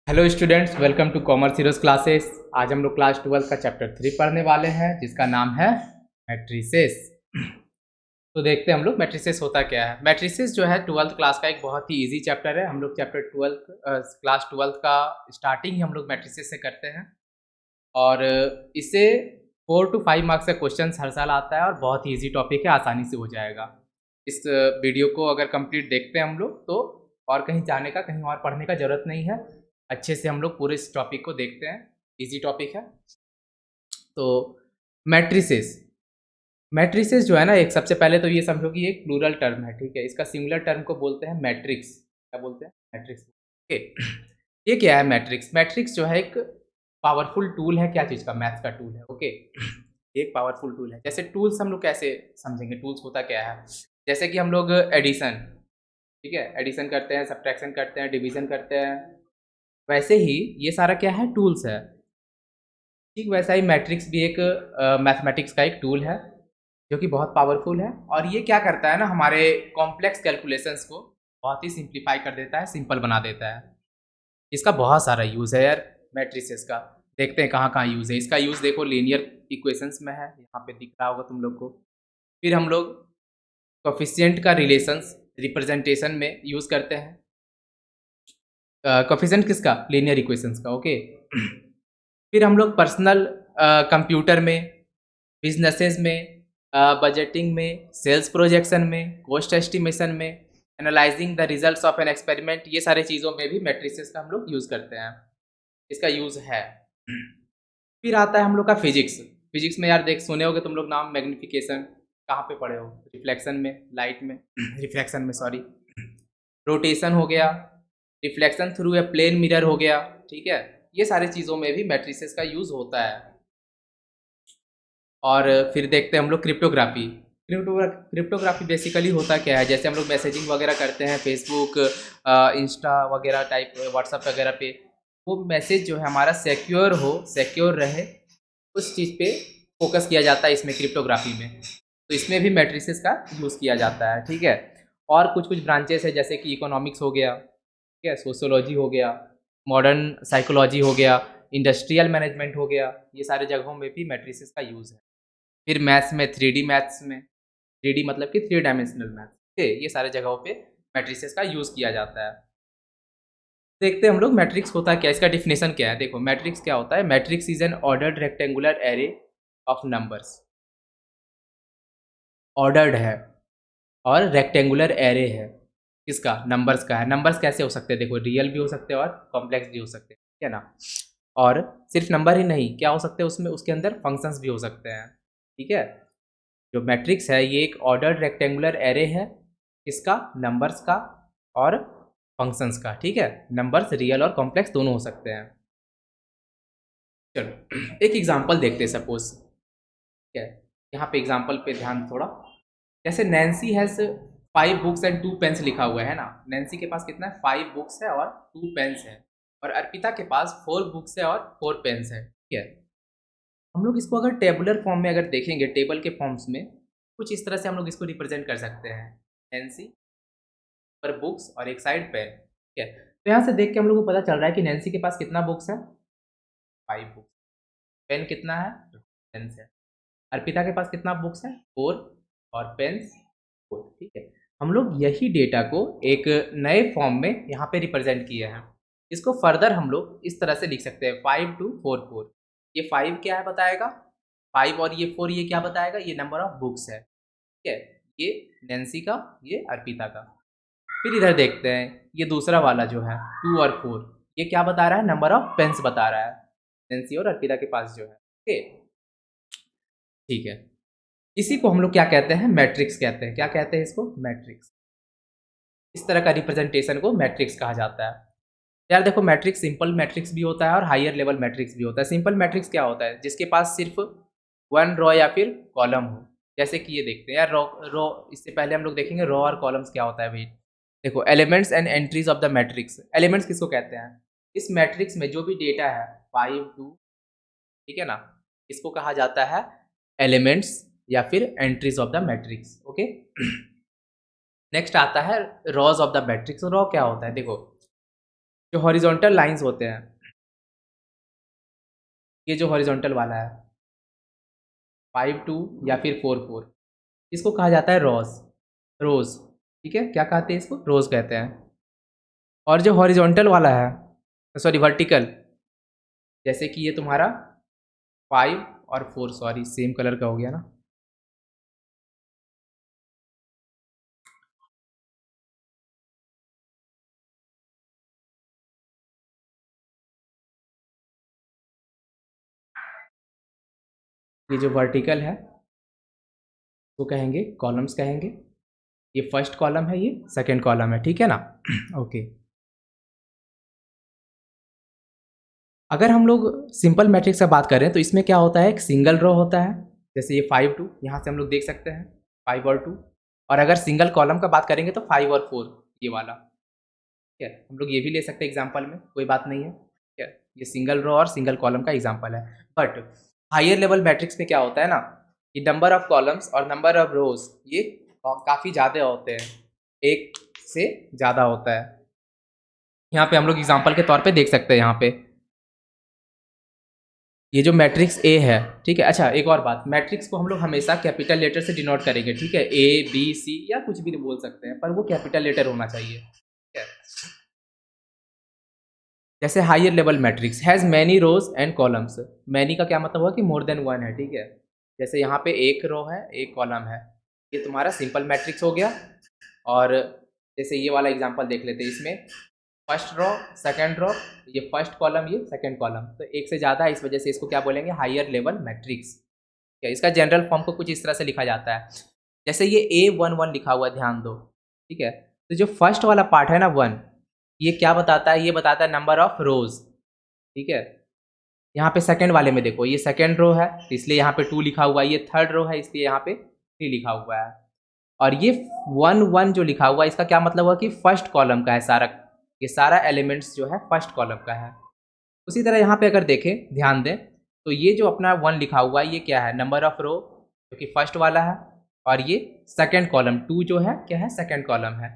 Hello students, welcome to commerce heroes classes. आज हम लोग क्लास 12 का चैप्टर 3 पढ़ने वाले हैं जिसका नाम है मैट्रिसेस। तो देखते हैं हम लोग मैट्रिसेस होता क्या है। मैट्रिसेस जो है 12th क्लास का एक बहुत ही इजी चैप्टर है। हम लोग चैप्टर 12 क्लास 12 का स्टार्टिंग ही हम लोग मैट्रिसेस से करते हैं और इससे 4 to 5 मार्क्स का क्वेश्चन हर साल आता है और बहुत ही ईजी टॉपिक है, आसानी से हो जाएगा। इस वीडियो को अगर कंप्लीट देखते हैं हम लोग तो और कहीं जाने का, कहीं और पढ़ने का ज़रूरत नहीं है। अच्छे से हम लोग पूरे इस टॉपिक को देखते हैं, इजी टॉपिक है। तो मैट्रिसेस मैट्रिसेस जो है ना, एक सबसे पहले तो ये समझो कि एक प्लूरल टर्म है, ठीक है। इसका सिंगुलर टर्म को बोलते हैं मैट्रिक्स। क्या बोलते हैं? मैट्रिक्स। ओके, ये क्या है मैट्रिक्स? मैट्रिक्स जो है एक पावरफुल टूल है। क्या चीज़ का? मैथ्स का टूल है। ओके, एक पावरफुल टूल है। जैसे टूल्स हम लोग कैसे समझेंगे? टूल्स होता क्या है? जैसे कि हम लोग एडिशन, ठीक है, एडिशन करते हैं, सब्ट्रैक्शन करते हैं, डिवीजन करते हैं, वैसे ही ये सारा क्या है? टूल्स है। ठीक वैसा ही मैट्रिक्स भी एक मैथमेटिक्स का एक टूल है जो कि बहुत पावरफुल है। और ये क्या करता है ना, हमारे कॉम्प्लेक्स कैलकुलेशंस को बहुत ही सिंप्लीफाई कर देता है, सिंपल बना देता है। इसका बहुत सारा यूज़ है यार मैट्रिसेस का। देखते हैं कहाँ कहाँ यूज़ है। इसका यूज़ देखो लीनियर इक्वेशंस में है, यहाँ पे दिख रहा होगा तुम लोग को। फिर हम लोग कोफिशिएंट का रिलेशंस रिप्रेजेंटेशन में यूज़ करते हैं। कोफिशिएंट किसका? लीनियर इक्वेशंस का। ओके, फिर हम लोग पर्सनल कंप्यूटर में, बिजनेसेस में, बजटिंग में, सेल्स प्रोजेक्शन में, कॉस्ट एस्टिमेशन में, analysing the results of an experiment, ये सारे चीज़ों में भी मैट्रिसेस का हम लोग यूज़ करते हैं। इसका यूज़ है। फिर आता है हम लोग का फिजिक्स। फिजिक्स में यार देख, सुने होगे तुम लोग नाम मैग्निफिकेशन। कहाँ पे पढ़े हो? रिफ्लेक्शन में, लाइट में रिफ्लेक्शन में सॉरी, रोटेशन हो गया, reflection through a plane mirror हो गया, ठीक है। ये सारी चीज़ों में भी मैट्रिसेस का यूज़ होता है। और फिर देखते हैं हम लोग क्रिप्टोग्राफी। क्रिप्टोग्राफी बेसिकली होता क्या है? जैसे हम लोग मैसेजिंग वगैरह करते हैं फेसबुक, इंस्टा वगैरह टाइप, व्हाट्सअप वगैरह पे, वो मैसेज जो है हमारा सिक्योर हो, सिक्योर रहे, उस चीज़ पे फोकस किया जाता है इसमें, क्रिप्टोग्राफी में। तो इसमें भी मैट्रिसेस का यूज़ किया जाता है, ठीक है। और कुछ कुछ ब्रांचेस है जैसे कि इकोनॉमिक्स हो गया, ठीक है, सोशियोलॉजी हो गया, मॉडर्न साइकोलॉजी हो गया, इंडस्ट्रियल मैनेजमेंट हो गया, ये सारे जगहों में भी मैट्रिसेस का यूज़ है। फिर मैथ्स में, 3D मैथ्स में, 3D मतलब कि 3 डायमेंशनल मैथ्स, ठीक है, ये सारे जगहों पे मैट्रिसेस का यूज़ किया जाता है। देखते हैं हम लोग मैट्रिक्स होता है क्या, इसका डिफिनेशन क्या है। देखो मैट्रिक्स क्या होता है। Matrix is an ordered rectangular array of numbers. Ordered है और रेक्टेंगुलर एरे है। किसका? नंबर्स का है। नंबर्स कैसे हो सकते हैं? देखो, रियल भी हो सकते हैं और कॉम्प्लेक्स भी हो सकते हैं, ठीक है ना। और सिर्फ नंबर ही नहीं, क्या हो सकते हैं उसमें? उसके अंदर फंक्शंस भी हो सकते हैं, ठीक है। जो मैट्रिक्स है ये एक ऑर्डर्ड रेक्टेंगुलर एरे है। इसका? नंबर्स का और फंक्शंस का, ठीक है। नंबर्स रियल और कॉम्प्लेक्स दोनों हो सकते हैं। चलो एक एग्जांपल देखते हैं, सपोज, ठीक है। यहाँ पे एग्जांपल पे ध्यान थोड़ा। जैसे Nancy has 5 books and 2 pens लिखा हुआ है ना। नैन्सी के पास कितना है? 5 बुक्स है और 2 पेन्स है। और अर्पिता के पास 4 बुक्स है और 4 पेन्स है, ठीक है। हम लोग इसको अगर टेबुलर फॉर्म में अगर देखेंगे, टेबल के फॉर्म्स में, कुछ इस तरह से हम लोग इसको रिप्रेजेंट कर सकते हैं। नैन्सी पर बुक्स और एक साइड पेन, ठीक है। तो यहाँ से देख के हम लोग को पता चल रहा है कि नैन्सी के पास कितना बुक्स है? 5 बुक्स। पेन कितना है? पेन्स है। अर्पिता के पास कितना बुक्स है? 4 और पेन्स 4, ठीक है। हम लोग यही डेटा को एक नए फॉर्म में यहाँ पे रिप्रेजेंट किए हैं। इसको फर्दर हम लोग इस तरह से लिख सकते हैं, 5 2 4 4। ये 5 क्या है बताएगा? 5 और ये 4 ये क्या बताएगा? ये नंबर ऑफ बुक्स है, ठीक है। ये नैन्सी का, ये अर्पिता का। फिर इधर देखते हैं, ये दूसरा वाला जो है 2 और 4, ये क्या बता रहा है? नंबर ऑफ पेन्स बता रहा है नैन्सी और अर्पिता के पास जो है, ओके, ठीक है। इसी को हम लोग क्या कहते हैं? मैट्रिक्स कहते हैं। क्या कहते हैं इसको? मैट्रिक्स। इस तरह का रिप्रेजेंटेशन को मैट्रिक्स कहा जाता है। यार देखो, मैट्रिक्स सिंपल मैट्रिक्स भी होता है और हायर लेवल मैट्रिक्स भी होता है। सिंपल मैट्रिक्स क्या होता है? जिसके पास सिर्फ 1 रो या फिर कॉलम हो। जैसे कि ये देखते हैं यार, रो रो इससे पहले हम लोग देखेंगे रो और कॉलम्स क्या होता है भाई। देखो, elements and entries of the matrix. Elements किसको कहते हैं? इस मैट्रिक्स में जो भी डेटा है 5 2, ठीक है ना, इसको कहा जाता है एलिमेंट्स या फिर entries of the matrix, okay. Next आता है rows of the matrix. Raw क्या होता है? देखो, जो हॉरिजॉन्टल लाइंस होते हैं, ये जो हॉरिजॉन्टल वाला है 5 2 या फिर 4 4, इसको कहा जाता है रोज। ठीक है, क्या कहते हैं इसको? रोज कहते हैं। और जो हॉरिजॉन्टल वाला है, सॉरी वर्टिकल, जैसे कि ये तुम्हारा 5 और 4, सॉरी सेम कलर का हो गया ना, ये जो वर्टिकल है वो कहेंगे कॉलम्स कहेंगे। ये फर्स्ट कॉलम है, ये सेकंड कॉलम है, ठीक है ना। ओके। अगर हम लोग सिंपल मैट्रिक्स का बात करें तो इसमें क्या होता है, एक सिंगल रो होता है, जैसे ये 5 2, यहाँ से हम लोग देख सकते हैं 5 और 2। और अगर सिंगल कॉलम का बात करेंगे तो 5 और 4, ये वाला। ठीक है, हम लोग ये भी ले सकते हैं एग्जाम्पल में, कोई बात नहीं है। ठीक है, ये सिंगल रो और सिंगल कॉलम का एग्जाम्पल है। बट हायर लेवल मैट्रिक्स में क्या होता है ना, कि नंबर ऑफ कॉलम्स और नंबर ऑफ रोज ये काफ़ी ज़्यादा होते हैं, एक से ज़्यादा होता है। यहाँ पे हम लोग एग्जाम्पल के तौर पे देख सकते हैं, यहाँ पे ये जो मैट्रिक्स ए है, ठीक है। अच्छा, एक और बात, मैट्रिक्स को हम लोग हमेशा कैपिटल लेटर से डिनोट करेंगे, ठीक है, ए बी सी या कुछ भी बोल सकते हैं, पर वो कैपिटल लेटर होना चाहिए। ठीक है, जैसे higher level matrix has many rows and columns. Many का क्या मतलब हुआ कि मोर देन वन है, ठीक है। जैसे यहाँ पे एक रो है, एक कॉलम है, ये तुम्हारा सिंपल मैट्रिक्स हो गया। और जैसे ये वाला एग्जांपल देख लेते हैं, इसमें फर्स्ट रो सेकंड रो, ये फर्स्ट कॉलम ये सेकंड कॉलम, तो एक से ज़्यादा है, इस वजह से इसको क्या बोलेंगे, हायर लेवल मैट्रिक्स। क्या इसका जनरल फॉर्म को कुछ इस तरह से लिखा जाता है, जैसे ये A11 लिखा हुआ है, ध्यान दो। ठीक है, तो जो फर्स्ट वाला पार्ट है ना 1, ये क्या बताता है, ये बताता है नंबर ऑफ रोज। ठीक है, यहाँ पे सेकंड वाले में देखो, ये सेकंड रो है तो इसलिए यहाँ पे 2 लिखा हुआ है, ये थर्ड रो है इसलिए यहाँ पे 3 लिखा हुआ है। और ये 1 1 जो लिखा हुआ है, इसका क्या मतलब हुआ कि फर्स्ट कॉलम का है सारा, ये सारा एलिमेंट्स जो है फर्स्ट कॉलम का है। उसी तरह यहाँ पे अगर देखें, ध्यान दें, तो ये जो अपना 1 लिखा हुआ है, ये क्या है, नंबर ऑफ रो, जो कि फर्स्ट वाला है। और ये सेकंड कॉलम 2 जो है क्या है, सेकंड कॉलम है।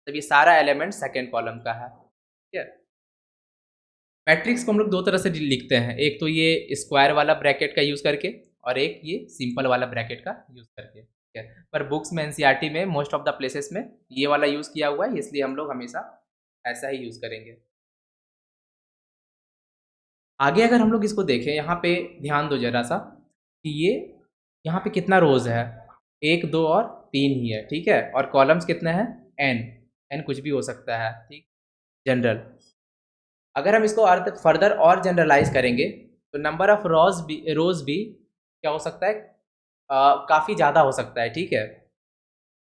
तब ये सारा एलिमेंट सेकंड कॉलम का है। ठीक है, मैट्रिक्स को हम लोग दो तरह से लिखते हैं, एक तो ये स्क्वायर वाला ब्रैकेट का यूज़ करके, और एक ये सिंपल वाला ब्रैकेट का यूज़ करके। ठीक है, पर बुक्स में एनसीईआरटी में मोस्ट ऑफ द प्लेसेस में ये वाला यूज़ किया हुआ है, इसलिए हम लोग हमेशा ऐसा ही यूज़ करेंगे। आगे अगर हम लोग इसको देखें, यहाँ पे ध्यान दो जरा सा, कि ये यहाँ पे कितना रोज़ है, 1 2 और 3 ही है। ठीक है, और कॉलम्स कितने हैं, एन। एन कुछ भी हो सकता है, ठीक, जनरल। अगर हम इसको अर्थ फर्दर और जनरलाइज करेंगे तो नंबर ऑफ रोज भी क्या हो सकता है, काफ़ी ज़्यादा हो सकता है। ठीक है,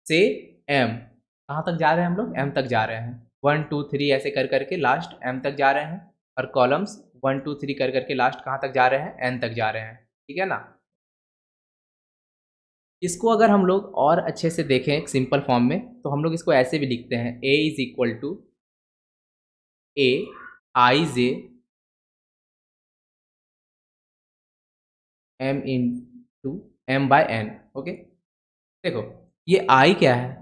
से एम, कहाँ तक जा रहे हैं हम लोग, एम तक जा रहे हैं, 1 2 3 ऐसे कर करके लास्ट एम तक जा रहे हैं। और कॉलम्स 1 2 3 कर करके लास्ट कहाँ तक जा रहे हैं, एन तक जा रहे हैं। ठीक है ना। इसको अगर हम लोग और अच्छे से देखें एक सिंपल फॉर्म में, तो हम लोग इसको ऐसे भी लिखते हैं, A is equal to A I J M into M by bye okay. ओके, देखो ये आई क्या है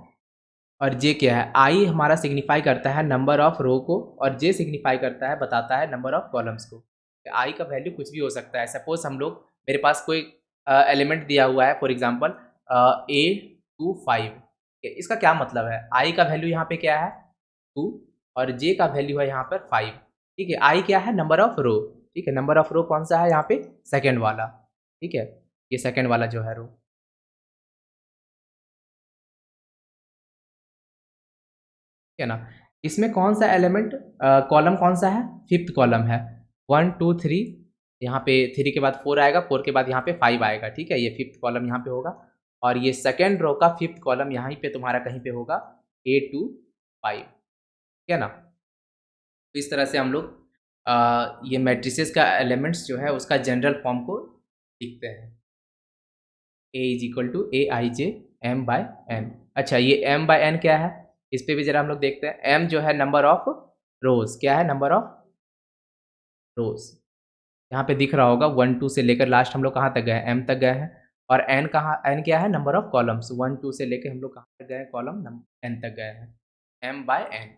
और जे क्या है। आई हमारा सिग्निफाई करता है नंबर ऑफ रो को, और जे सिग्निफाई करता है, बताता है नंबर ऑफ कॉलम्स को। आई का वैल्यू कुछ भी हो सकता है। सपोज हम लोग, मेरे पास कोई एलिमेंट दिया हुआ है, फॉर एग्जांपल A25, इसका क्या मतलब है, आई का वैल्यू यहाँ पे क्या है 2, और जे का वैल्यू है यहाँ पर 5। ठीक है, आई क्या है, नंबर ऑफ रो। ठीक है, नंबर ऑफ रो कौन सा है यहाँ पे, सेकेंड वाला। ठीक है, ये सेकेंड वाला जो है रो। ठीक है ना। इसमें कौन सा एलिमेंट, कॉलम कौन सा है, फिफ्थ कॉलम है। 1 2 3, यहाँ पे 3 के बाद 4 आएगा, 4 के बाद यहाँ पे 5 आएगा। ठीक है, ये फिफ्थ कॉलम यहाँ पे होगा। और ये सेकेंड रो का फिफ्थ कॉलम यहाँ पे तुम्हारा कहीं पे होगा, A25। ठीक है ना। तो इस तरह से हम लोग ये मैट्रिसेस का एलिमेंट्स जो है उसका जनरल फॉर्म को लिखते हैं, A is equal to A I J M bye N. अच्छा, ये एम बाय एन क्या है, इस पे भी जरा हम लोग देखते हैं। एम जो है नंबर ऑफ रोज, क्या है, नंबर ऑफ रोज। यहाँ पे दिख रहा होगा 1 2 से लेकर लास्ट हम लोग कहाँ तक गए, एम तक गए हैं। और एन कहाँ, एन क्या है, नंबर ऑफ कॉलम्स। 1 2 से लेकर हम लोग कहाँ तक गए, कॉलम एन तक गए हैं, एम बाय एन।